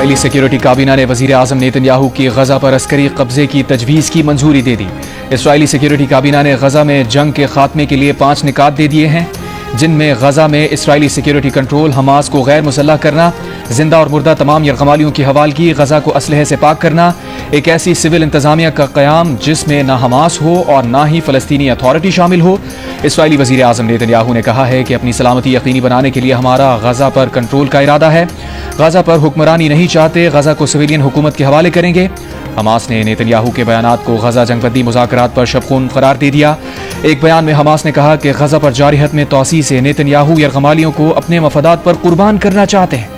Israeli security काबीना ने वजीर आजम नेतन्याहू की गजा पर अस्करी कब्जे की तजवीज़ की मंजूरी दे दी। इसराइली सिक्योरिटी काबीना ने गजा में जंग के खात्मे के लिए 5 निकात दे दिए हैं, जिनमें गजा में इसराइली सिक्योरिटी कंट्रोल, हमास को गैर मुसल्लह करना, जिंदा और मुर्दा तमाम यरगमालियों की हवालगी, गजा को असलहे से पाक करना, एक ऐसी सिविल इंतजामिया का क़याम जिसमें ना हमास हो और ना ही फ़लस्तीनी अथॉरिटी शामिल हो। इसराइली वज़ीर आज़म नेतन्याहू ने कहा है कि अपनी सलामती यकीनी बनाने के लिए हमारा गजा पर कंट्रोल का इरादा है। गजा पर हुक्मरानी नहीं चाहते, गजा को सिविलियन हुकूमत के हवाले करेंगे। हमास ने नेतन्याहू के बयानात को गजा जंगबंदी मुज़ाकरात पर शबखून करार दे दिया। एक बयान में हमास ने कहा कि गजा पर जारी हद में तोसी से नेतन्याहू यरगमालियों को अपने मफादात पर कुर्बान करना चाहते हैं।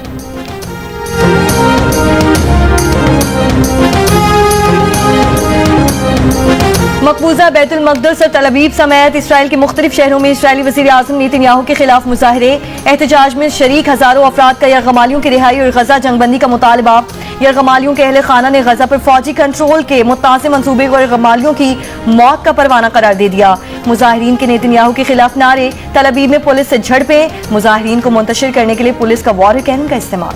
मकबूजा बैतुल मक़दस और तल अवीव समेत इसराइल के मुख्तलिफ शहरों में इसराइली वज़ीर आज़म नेतन्याहू के खिलाफ मुजाहरे, एहतजाज में शरीक हजारों अफराद का यरगमालियों की रिहाई और गजा जंगबंदी का मुतालबा। यरगमालियों के अहले खाना ने गजा पर फौजी कंट्रोल के मुत्तासिम मंसूबे को यरगमालियों की मौत का परवाना करार दे दिया। मुजाहिरीन के नेतन्याहू के खिलाफ नारे, तल अवीव में पुलिस से झड़पें, मुजाहिरीन को मुंतशिर करने के लिए पुलिस का वाटर कैनन का इस्तेमाल।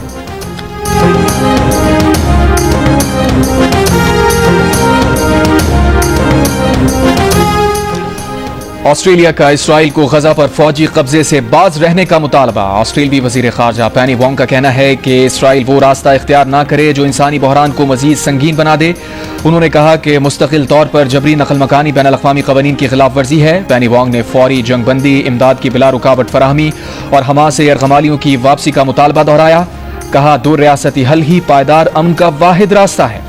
ऑस्ट्रेलिया का इसराइल को गजा पर फौजी कब्जे से बाज रहने का मुतालबा। ऑस्ट्रेलियाई वजीर खारजा पेनी वोंग का कहना है कि इसराइल वो रास्ता इख्तियार ना करे जो इंसानी बहरान को मजीद संगीन बना दे। उन्होंने कहा कि मुस्तकिल तौर पर जबरी नकल मकानी बैन अल-अक़वामी क़वानीन की खिलाफ वर्जी है। पेनी वोंग ने फौरी जंगबंदी, इमदाद की बिला रुकावट फराहमी और हमास से यरगमालियों की वापसी का मुतालबा दोहराया। कहा, 2 रियासती हल ही पायदार अमन का वाहिद रास्ता है।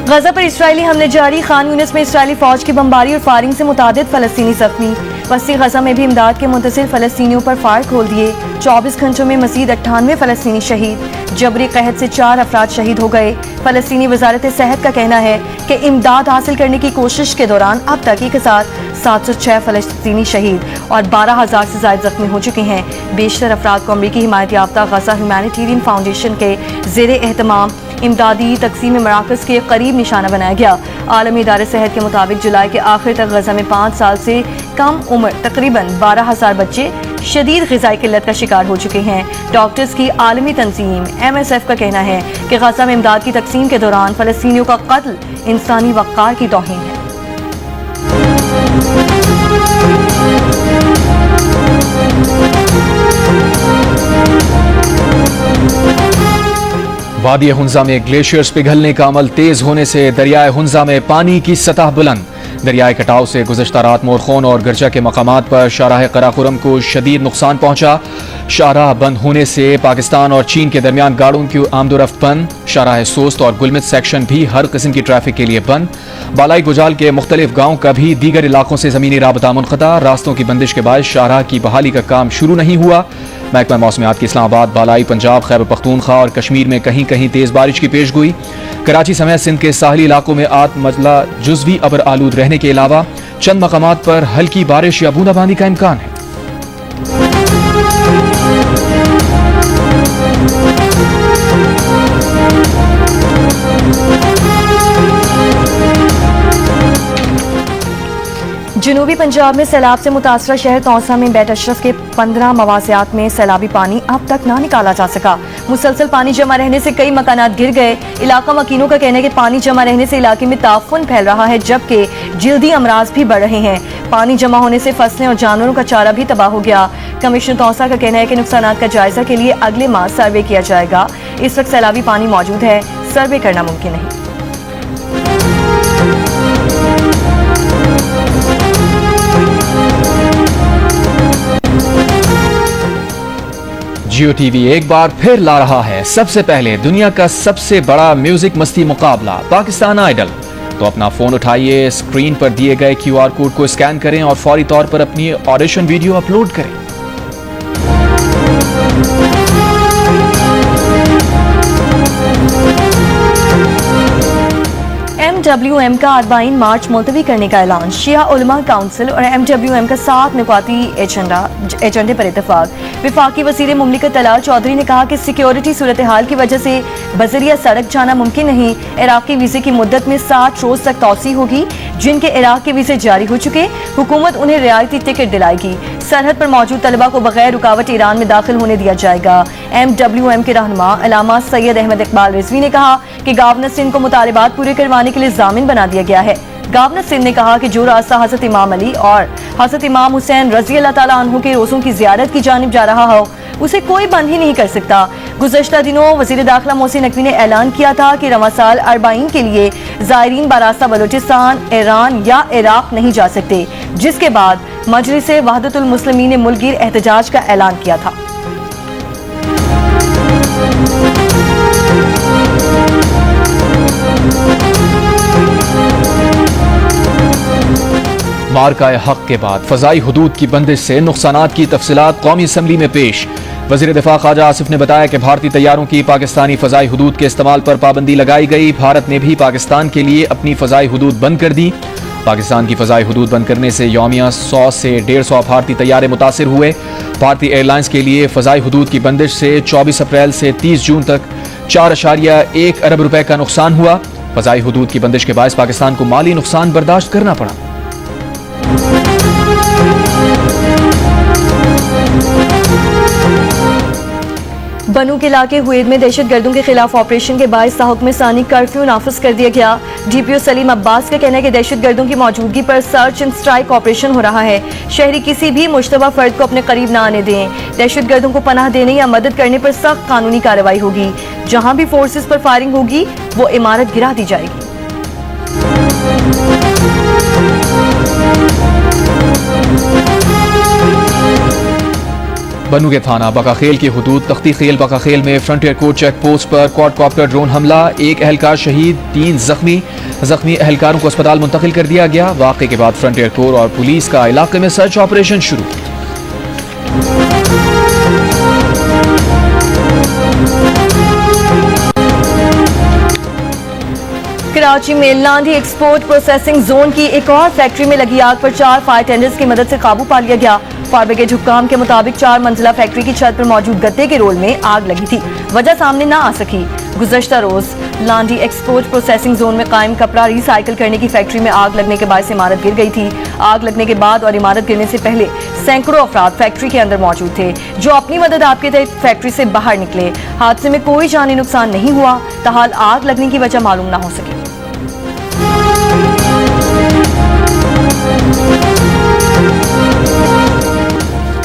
गजा पर इसराइली हमले जारी, खान यूनिस में इसराइली फौज की बमबारी और फायरिंग से मुतादिद फलस्तीनी जख्मी। वस्ती गजा में भी इमदाद के मुंतसिर फलस्तीनियों पर फायर खोल दिए। 24 घंटों में मजीद 98 फलस्तीनी शहीद। जबरी कहत से 4 अफराद शहीद हो गए। फलस्तीनी वजारत सेहत का कहना है कि इमदाद हासिल करने की कोशिश के दौरान अब तक 1706 फलस्तीनी शहीद और 12,000 से ज्यादा जख्मी हो चुके हैं। बेशतर अफराद को अमरीकी हिमायत याफ्ता गजा ह्यूमैनिटेरियन फाउंडेशन के ज़ेर एहतमाम इमदादी तकसीम मराकज़ के करीब निशाना बनाया गया। आलमी इदारे सेहत के मुताबिक जुलाई के आखिर तक गजा में 5 साल से कम उम्र तकरीबन 12,000 बच्चे शदीद ग़िज़ाई किल्लत का शिकार हो चुके हैं। डॉक्टर्स की आलमी तंजीम MSF का कहना है कि गजा में इमदाद की तकसीम के दौरान फ़लस्तीनियों का कत्ल इंसानी वक़ार की तौहीन है। वादी हुंजा में ग्लेशियर्स पिघलने का अमल तेज होने से दरियाए हुंजा में पानी की सतह बुलंद। दरियाए कटाव से गुज़श्ता रात मोरखोन और गिरजा के मकामात पर शाहराह कराकोरम को शदीद नुकसान पहुंचा। शाहराह बंद होने से पाकिस्तान और चीन के दरमियान गाड़ियों की आमदोरफ्त बंद। शाहराह सोस्त और गुलमित सेक्शन भी हर किस्म की ट्रैफिक के लिए बंद। बालाई गुजाल के मुख्तलिफ गाँव का भी दीगर इलाकों से ज़मीनी राबता मुनक़ता। रास्तों की बंदिश के बाद शाहराह की बहाली का काम शुरू नहीं हुआ। महकमा मौसमियात की इस्लामाबाद, बालाई पंजाब, खैबर पख्तूनख्वा और कश्मीर में कहीं कहीं तेज बारिश की पेशगोई। कराची समेत सिंध के साहली इलाकों में आत मजला जुज़वी अबर आलूद रहने के अलावा चंद मकामात पर हल्की बारिश या बूंदाबांदी का इम्कान है। जनूबी पंजाब में सैलाब से मुतासरा शहर तौसा में बैट अशरफ के 15 मवासियात में सैलाबी पानी अब तक ना निकाला जा सका। मुसलसल पानी जमा रहने से कई मकानात गिर गए। इलाका मकीनों का कहना है कि पानी जमा रहने से इलाके में ताफुन फैल रहा है, जबकि जिल्दी अमराज भी बढ़ रहे हैं। पानी जमा होने से फसलें और जानवरों का चारा भी तबाह हो गया। कमिश्नर तौसा का कहना है कि नुकसानात का जायजा के लिए अगले माह सर्वे किया जाएगा। इस वक्त सैलाबी पानी मौजूद है, सर्वे करना मुमकिन नहीं। जियो टीवी एक बार फिर ला रहा है सबसे पहले दुनिया का सबसे बड़ा म्यूजिक मस्ती मुकाबला, पाकिस्तान आइडल। तो अपना फोन उठाइए, स्क्रीन पर दिए गए QR कोड को स्कैन करें और फौरी तौर पर अपनी ऑडिशन वीडियो अपलोड करें। MWM का 40 मार्च मुलतवी करने का ऐलान। शिया उलमा काउंसिल और MWM का 7 नुकाती एजेंडे पर इत्तेफाक। विफाकी वज़ीर मुमलिकत तलाल चौधरी ने कहा कि सिक्योरिटी सूरत हाल की वजह से बजरिया सड़क जाना मुमकिन नहीं। इराकी वीजे की मुद्दत में 60 रोज तक तौसी होगी। जिनके इराक के वीजे जारी हो चुके, हुकूमत उन्हें रियायती टिकट दिलाएगी। सरहद पर मौजूद तलबा को बगैर रुकावट ईरान में दाखिल होने दिया जाएगा। MWM के रहनुमा अल्लामा सैयद अहमद इकबाल रिजवी ने कहा कि गवर्नर सिंध को मुतालिबात पूरे करवाने के लिए जामिन बना दिया गया है। गवर्नर सिंध ने कहा कि जो रास्ता हजरत इमाम अली और हजरत इमाम हुसैन रजी अल्लाह ताला अन्हु के रोज़ों की जियारत की जानिब जा रहा हो, उसे कोई बंद ही नहीं कर सकता। गुज़श्ता दिनों वज़ीर दाखिला मोहसिन नकवी ने ऐलान किया था कि रवां साल अरबाईन के लिए ज़ायरीन बारास्ता बलूचिस्तान, ईरान या इराक नहीं जा सकते, जिसके बाद मजलिस वहदतुल मुस्लिमीन ने मुल्कगीर एहतजाज का ऐलान किया था। मार्का हक के बाद फजाई हुदूद की बंदिश से नुकसानात की तफसीलात कौमी असम्बली में पेश। वज़ीर दिफा ख्वाजा आसिफ ने बताया कि भारतीय तैयारों की पाकिस्तानी फजाई हुदूद के इस्तेमाल पर पाबंदी लगाई गई। भारत ने भी पाकिस्तान के लिए अपनी फजाई हुदूद बंद कर दी। पाकिस्तान की फजाई हुदूद बंद करने से यौमिया 100 से 150 भारतीय तैयारे मुतासिर हुए। भारतीय एयरलाइंस के लिए फजाई हुदूद की बंदिश से 24 अप्रैल से 30 जून तक 4.1 अरब रुपए का नुकसान हुआ। फजाई हुदूद की बंदिश के बायस पाकिस्तान को माली नुकसान बर्दाश्त करना पड़ा। बनू के इलाके हुएद में दहशतगर्दों के खिलाफ ऑपरेशन के बायस ताहुक्म सानी कर्फ्यू नाफिज कर दिया गया। DPO सलीम अब्बास का कहना है कि दहशतगर्दों की मौजूदगी पर सर्च एंड स्ट्राइक ऑपरेशन हो रहा है। शहरी किसी भी मुश्तबा फर्द को अपने करीब न आने दें। दहशतगर्दों को पनाह देने या मदद करने पर सख्त कानूनी कार्रवाई होगी। जहां भी फोर्सेस पर फायरिंग होगी वो इमारत गिरा दी जाएगी। बनू के थाना बकाखेल की हुदूद तख्ती खेल बकाखेल में फ्रंटियर कोर्ट चेक पोस्ट पर क्वाडकॉप्टर ड्रोन हमला, 1 एहलकार शहीद, 3 जख्मी एहलकारों को अस्पताल मुंतकिल कर दिया गया। वाक़े के बाद फ्रंटियर कोर और पुलिस का इलाके में सर्च ऑपरेशन शुरू। कराची में लांडी एक्सपोर्ट प्रोसेसिंग जोन की एक और फैक्ट्री में लगी आग पर 4 फायर टेंडर्स की मदद से काबू पा लिया गया। फायर ब्रिगेड हुक्काम के मुताबिक 4 मंजिला फैक्ट्री की छत पर मौजूद गत्ते के रोल में आग लगी थी, वजह सामने न आ सकी। गुज़श्ता रोज लांडी एक्सपोर्ट प्रोसेसिंग जोन में कायम कपड़ा रिसाइकिल करने की फैक्ट्री में आग लगने के बायस इमारत गिर गई थी। आग लगने के बाद और इमारत गिरने से पहले सैकड़ों अफराद फैक्ट्री के अंदर मौजूद थे, जो अपनी मदद आपके तहत फैक्ट्री से बाहर निकले। हादसे में कोई जानी नुकसान नहीं हुआ, ताहाल आग लगने की वजह मालूम न हो सकी।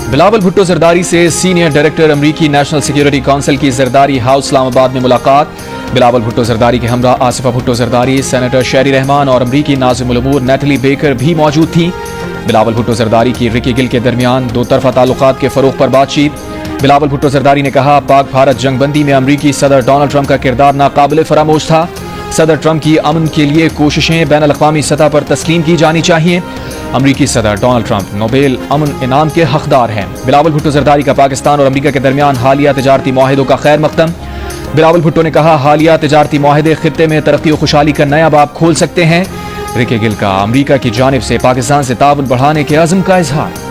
बिलावल भुट्टो जरदारी से सीनियर डायरेक्टर अमरीकी नेशनल सिक्योरिटी काउंसिल की जरदारी हाउस इस्लामाबाद में मुलाकात। बिलावल भुट्टो जरदारी के हमरा आसिफा भुट्टो जरदारी, सेनेटर शेरी रहमान और अमरीकी नाज़िमुल उमूर नेटली बेकर भी मौजूद थी। बिलावल भुट्टो जरदारी की रिकी गिल के दरमियान 2 तरफा ताल्लुकात के फरोग पर बातचीत। बिलावल भुट्टो जरदारी ने कहा, पाक भारत जंगबंदी में अमरीकी सदर डोनाल्ड ट्रंप का किरदार नाकाबिल फरामोश था। सदर ट्रंप की अमन के लिए कोशिशें बैन अल-अक़वामी सतह पर तस्लीम की जानी चाहिए। अमरीकी सदर डोनाल्ड ट्रंप नोबेल अमन इनाम के हकदार हैं। बिलावल भुट्टो जरदारी का पाकिस्तान और अमरीका के दरमियान हालिया तजारती मुआहिदों का खैर मकदम। बिलावल भुट्टो ने कहा, हालिया तजारती मुआहिदे खित्ते में तरक्की और खुशहाली का नया बाब खोल सकते हैं। रिकी गिल का अमरीका की जानिब से पाकिस्तान से ताउन बढ़ाने के अज़्म का इजहार।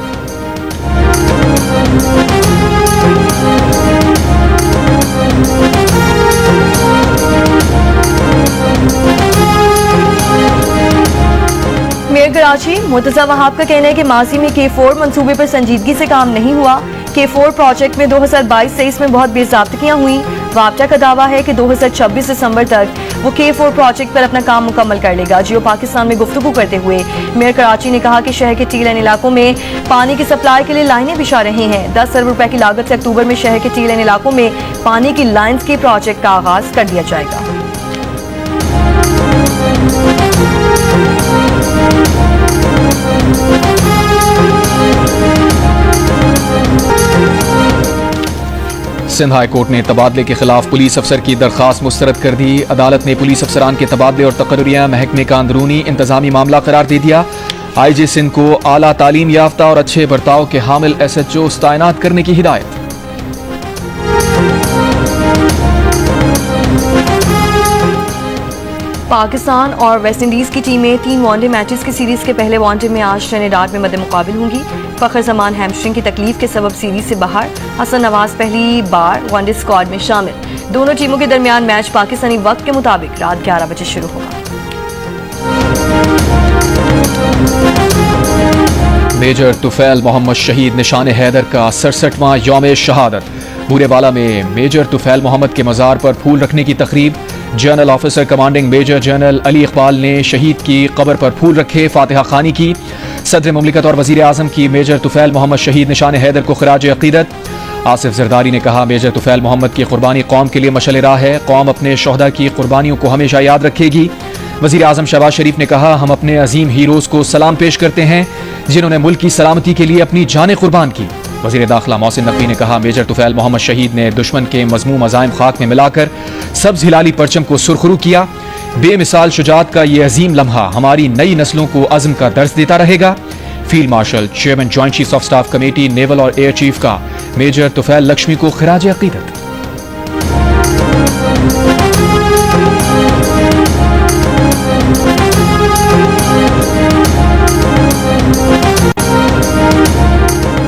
मेयर कराची मुर्तज़ा वहाब का कहना है कि माजी में K4 मंसूबे पर संजीदगी से काम नहीं हुआ। K4 प्रोजेक्ट में 2022-23 में बहुत बेज़ाब्तियां हुई। वापटा का दावा है कि 2026 दिसंबर तक वो K4 प्रोजेक्ट पर अपना काम मुकम्मल कर लेगा। जियो पाकिस्तान में गुफ्तगू करते हुए मेयर कराची ने कहा कि शहर के टी लाइन इलाकों में पानी की सप्लाई के लिए लाइनें बिछा रहे हैं। 10 अरब रुपए की लागत से अक्टूबर में शहर के टी लाइन इलाकों में पानी की लाइन्स के प्रोजेक्ट का आगाज कर दिया जाएगा। सिंध हाई कोर्ट ने तबादले के खिलाफ पुलिस अफसर की दरखास्त मुस्तरद कर दी। अदालत ने पुलिस अफसरान के तबादले और तकर्रियां महकमे का अंदरूनी इंतजामी मामला करार दे दिया। IG सिंध को आला तालीम याफ्ता और अच्छे बर्ताव के हामिल SHO तैनात करने की हिदायत। पाकिस्तान और वेस्ट इंडीज की टीमें 3 वनडे मैचेस की सीरीज के पहले वनडे में आज ट्रिनिडाद में मद्दे मुकाबिल होंगी। फखर जमान हैमस्ट्रिंग की तकलीफ के सबब सीरीज से बाहर, हसन नवाज पहली बार वनडे स्क्वाड में शामिल। दोनों टीमों के दरमियान मैच पाकिस्तानी वक्त के मुताबिक रात 11 बजे शुरू होगा। मेजर तुफैल मोहम्मद शहीद निशान हैदर का 67वां यौम शहादत। बूरेवाला में मेजर तुफैल मोहम्मद के मज़ार पर फूल रखने की तकरीब। General officer commanding major general Ali Iqbal ने शहीद की कब्र पर फूल रखे, फातिहा खानी की। सदर मुमलिकत और वज़ीर आज़म की मेजर तुफैल मोहम्मद शहीद निशान हैदर को खिराज अक़ीदत। आसिफ जरदारी ने कहा, मेजर तुफैल मोहम्मद की कुर्बानी कौम के लिए मशअल राह है, कौम अपने शोहदा की कुर्बानियों को हमेशा याद रखेगी। वज़ीर आज़म शहबाज शरीफ ने कहा, हम अपने अजीम हीरोज़ को सलाम पेश करते हैं जिन्होंने मुल्क की सलामती के लिए अपनी जानें कुर्बान की। वज़ीर दाखिला मोहसिन नकवी ने कहा, मेजर तुफैल मोहम्मद शहीद ने दुश्मन के मज़मूम अज़ाइम खाक में मिलाकर सब्ज़ हिलाली परचम को सुरखरू किया। बेमिसाल शुजाअत का ये अजीम लम्हा हमारी नई नस्लों को अज़्म का दर्स देता रहेगा। Field marshal chairman joint chief of staff committee naval और एयर चीफ का मेजर तुफैल लक्ष्मी को खिराज अक़ीदत।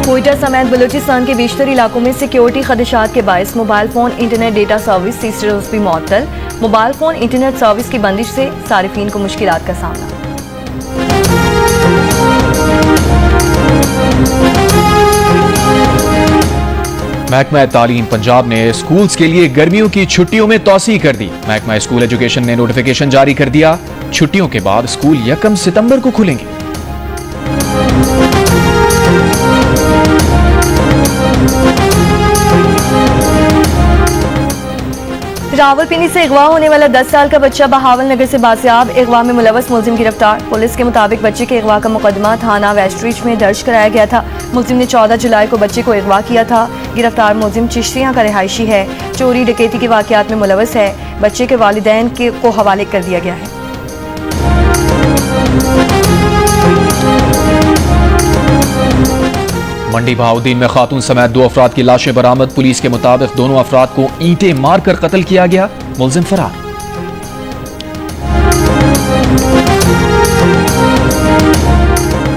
कोयटा समेत बलूचिस्तान के बेशतर इलाकों में सिक्योरिटी खदशात के बायस mobile phone internet data service तीसरे रोज भी मुअत्तल। मोबाइल फोन इंटरनेट सर्विस की बंदिश से सारिफीन को मुश्किलात का सामना। महकमा तालीम पंजाब ने स्कूल्स के लिए गर्मियों की छुट्टियों में तौसी कर दी। महकमा स्कूल एजुकेशन ने नोटिफिकेशन जारी कर दिया, छुट्टियों के बाद स्कूल 1 सितंबर को खुलेंगे। रावलपिंडी से अगवा होने वाला 10 साल का बच्चा बहावल नगर से बासियाब। अगवा में मुलव्वस मुलजिम गिरफ्तार। पुलिस के मुताबिक बच्चे के अगवा का मुकदमा थाना वेस्टरीच में दर्ज कराया गया था। मुलजिम ने 14 जुलाई को बच्चे को अगवा किया था। गिरफ्तार मुलजिम चिश्तियां का रिहायशी है, चोरी डकैती के वाकयात में मुलव्वस है। बच्चे के वालिदैन को हवाले कर दिया गया है। मंडी बहाउद्दीन में खातून समेत 2 अफराद की लाशें बरामद। पुलिस के मुताबिक दोनों अफराद को ईंटें मारकर कत्ल किया गया, मुलजिम फरार।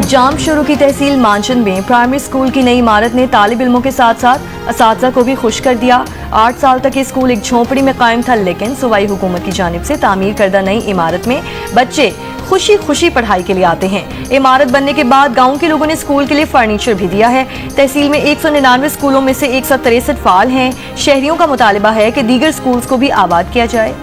जाम शुरू की तहसील मानचंद में प्राइमरी स्कूल की नई इमारत ने तालिब इल्मों के साथ साथ असातिज़ा को भी खुश कर दिया। 8 साल तक ये स्कूल एक झोंपड़ी में कायम था, लेकिन सूबाई हुकूमत की जानिब से तामीर करदा नई इमारत में बच्चे खुशी खुशी पढ़ाई के लिए आते हैं। इमारत बनने के बाद गांव के लोगों ने स्कूल के लिए फर्नीचर भी दिया है। तहसील में 199 स्कूलों में से 163 फाल हैं। शहरियों का मुतालिबा है कि दीगर स्कूल्स को भी आबाद किया जाए।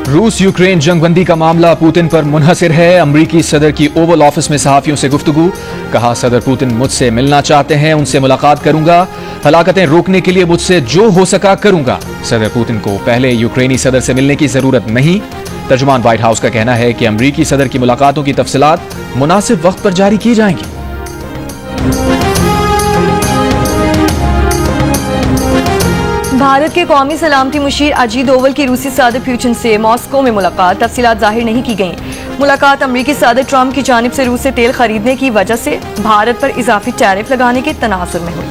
रूस यूक्रेन जंगबंदी का मामला पुतिन पर मुनहसिर है। अमरीकी सदर की ओवल ऑफिस में सहाफियों से गुफ्तगू। कहा, सदर पुतिन मुझसे मिलना चाहते हैं, उनसे मुलाकात करूंगा। हलाकतें रोकने के लिए मुझसे जो हो सका करूंगा। सदर पुतिन को पहले यूक्रेनी सदर से मिलने की जरूरत नहीं। तर्जुमान व्हाइट हाउस का कहना है कि अमरीकी सदर की मुलाकातों की तफसीलात मुनासिब वक्त पर जारी की जाएंगी। भारत के कौमी सलामती मुशीर अजीत डोवल की रूसी सदर पुतिन से मॉस्को में मुलाकात। तफसीलात जाहिर नहीं की गई। मुलाकात अमरीकी सदर ट्रंप की जानिब से रूस से तेल खरीदने की वजह से भारत पर इजाफी टैरिफ लगाने के तनाजुर में हुई।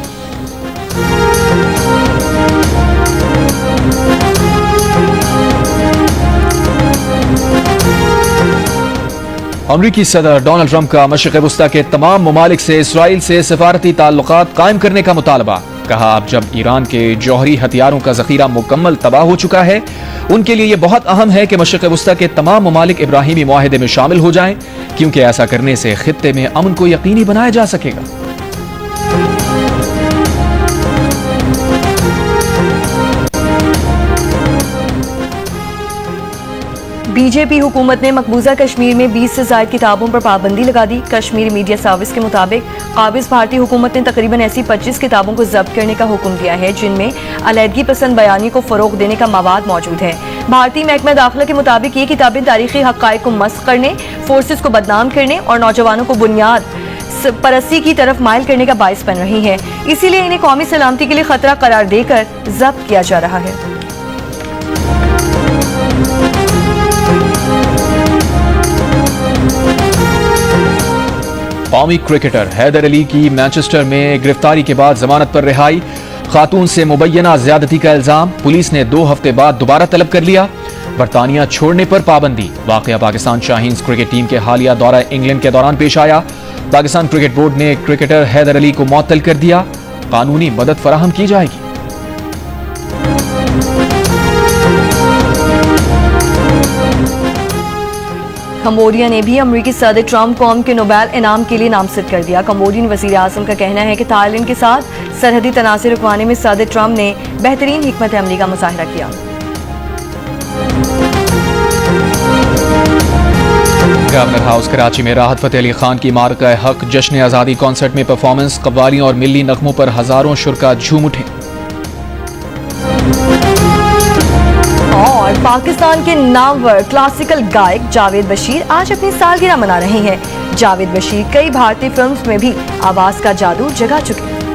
अमरीकी सदर डोनाल्ड ट्रंप का मशरिक़ वस्ता के तमाम ममालिक से इसराइल से सफारती ताल्लुकात कायम करने का मुतालबा। कहा, अब जब ईरान के जौहरी हथियारों का जखीरा मुकम्मल तबाह हो चुका है, उनके लिए यह बहुत अहम है कि मशरिक़ वस्ता के तमाम ममालिक इब्राहिमी मुआहिदे में शामिल हो जाएं, क्योंकि ऐसा करने से खित्ते में अमन को यकीनी बनाया जा सकेगा। बीजेपी हुकूमत ने मकबूजा कश्मीर में 20 से ज़ायद किताबों पर पाबंदी लगा दी। कश्मीर मीडिया सर्विस के मुताबिक काबिज भारतीय हुकूमत ने तकरीबन ऐसी 25 किताबों को जब्त करने का हुक्म दिया है जिनमें अलहदगी पसंद बयानी को फरोग देने का मवाद मौजूद है। भारतीय महकमा दाखिला के मुताबिक ये किताबें तारीखी हक़ाइक़ को मस्ख़ करने, फोर्सेस को बदनाम करने और नौजवानों को बुनियाद परस्ती की तरफ माइल करने का बाइस बन रही है। इसीलिए इन्हें कौमी सलामती के लिए खतरा करार देकर जब्त किया जा रहा है। कौमी क्रिकेटर हैदर अली की मैनचेस्टर में गिरफ्तारी के बाद जमानत पर रिहाई। खातून से मुबैना ज्यादती का इल्जाम, पुलिस ने 2 हफ्ते बाद दोबारा तलब कर लिया। बरतानिया छोड़ने पर पाबंदी। वाकया पाकिस्तान शाहीन्स क्रिकेट टीम के हालिया दौरा इंग्लैंड के दौरान पेश आया। पाकिस्तान क्रिकेट बोर्ड ने क्रिकेटर हैदर अली को मुअत्तल कर दिया। कानूनी मदद फराहम की जाएगी। कंबोडिया ने भी अमरीकी सदर ट्रंप को अमन के नोबेल इनाम के लिए नामजद कर दिया। कंबोडियन वज़ीर आज़म का कहना है कि थाईलैंड के साथ सरहदी तनाज़े रुकवाने में सदर ट्रंप ने बेहतरीन हिकमत अमली का मुजाहिरा किया। गवर्नर हाउस कराची में राहत फ़तेह अली खान की मार्का हक जश्न आज़ादी कॉन्सर्ट में परफॉर्मेंस, कव्वालियों और मिल्ली नगमों पर हजारों शुरका झूम उठे। और पाकिस्तान के नामवर क्लासिकल गायक जावेद बशीर आज अपनी सालगिरह मना रहे हैं। जावेद बशीर कई भारतीय फिल्म्स में भी आवाज का जादू जगा चुके हैं।